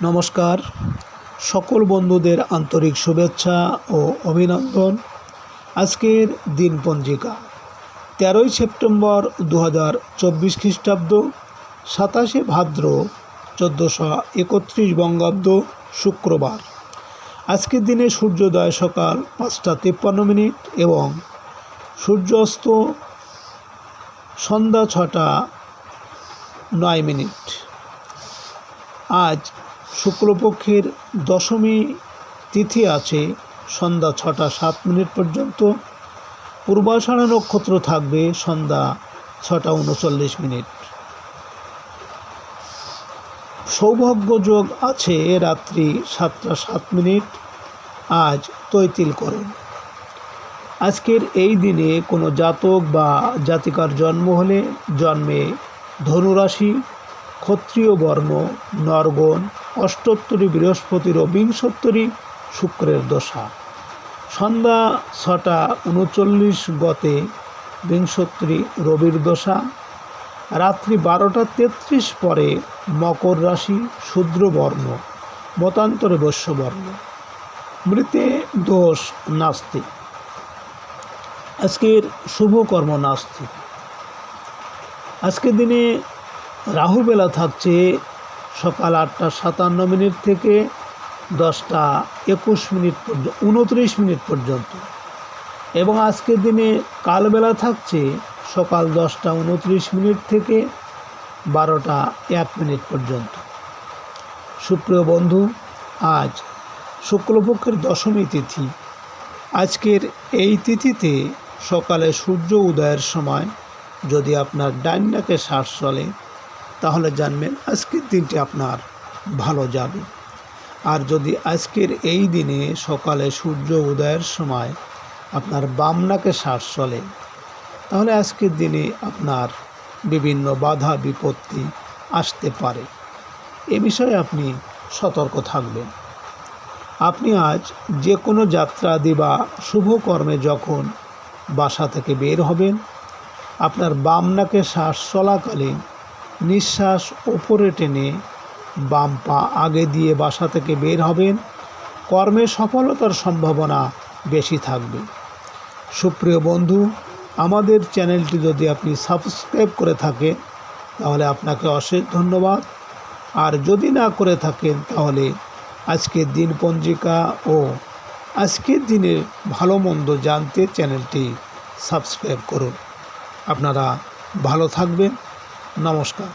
নমস্কার, সকল বন্ধুদের আন্তরিক শুভেচ্ছা ও অভিনন্দন। আজকের দিনপঞ্জিকা 13ই সেপ্টেম্বর 2024 খ্রিস্টাব্দ, 27শে ভাদ্র 1431 বঙ্গাব্দ, শুক্রবার। আজকের দিনে সূর্যোদয় সকাল 5টা 53 মিনিট এবং সূর্যাস্ত সন্ধ্যা 6টা 9 মিনিট। আজ শুক্লপক্ষের দশমী তিথি আছে সন্ধ্যা 6টা 7 মিনিট পর্যন্ত। পূর্বাষাঢ়া নক্ষত্র থাকবে সন্ধ্যা 6টা 39 মিনিট। সৌভাগ্য যোগ আছে রাত্রি 7টা 7 মিনিট। আজ তৈতিল করণ। আজকের এই দিনে কোনো জাতক বা জাতিকার জন্ম হলে জন্মে ধনুরাশি, ক্ষত্রিয় বর্ণ, নরগণ, অষ্টোত্তরী বৃহস্পতির ও বিংশোত্তরী শুক্রের দশা। সন্ধ্যা 6টা 39 গতে বিংশোত্তরী রবির দশা। রাত্রি 12টা 33 পরে মকর রাশি, শূদ্র বর্ণ, মতান্তরে বৈশ্যবর্ণ। মৃতে দোষ নাস্তিক। আজকের শুভকর্ম নাস্তিক। আজকের দিনে রাহু বেলা থাকছে সকাল 8টা 57 মিনিট থেকে 10টা 21 মিনিট পর্যন্ত 29 মিনিট পর্যন্ত, এবং আজকের দিনে কালবেলা থাকছে সকাল 10টা 29 মিনিট থেকে 12টা 1 মিনিট পর্যন্ত। সুপ্রিয় বন্ধু, আজ শুক্লপক্ষের দশমী তিথি। আজকের এই তিথিতে সকালে সূর্য উদয়ের সময় যদি আপনার ডান নাকে শ্বাস চলে তাহলে জানবেন আজকের দিনটি আপনার ভালো যাবে। আর যদি আজকের এই দিনে সকালে সূর্য উদয়ের সময় আপনার বাম নাকে শ্বাস চলে তাহলে আজকের দিনে আপনার বিভিন্ন বাধা বিপত্তি আসতে পারে। এ বিষয়ে আপনি সতর্ক থাকবেন। আপনি আজ যে কোনো যাত্রাদি বা শুভকর্মে যখন বাসা থেকে বের হবেন, আপনার বাম নাকে শ্বাস চলাকালীন নিঃশ্বাস ওপরে টেনে বাম পা আগে দিয়ে বাসা থেকে বের হবেন। কর্মে সফলতার সম্ভাবনা বেশি থাকবে। সুপ্রিয় বন্ধু, আমাদের চ্যানেলটি যদি আপনি সাবস্ক্রাইব করে থাকেন তাহলে আপনাকে অশেষ ধন্যবাদ। আর যদি না করে থাকেন তাহলে আজকের দিন পঞ্জিকা ও আজকের দিনের ভালো মন্দ জানতে চ্যানেলটি সাবস্ক্রাইব করুন। আপনারা ভালো থাকবেন। নমস্কার।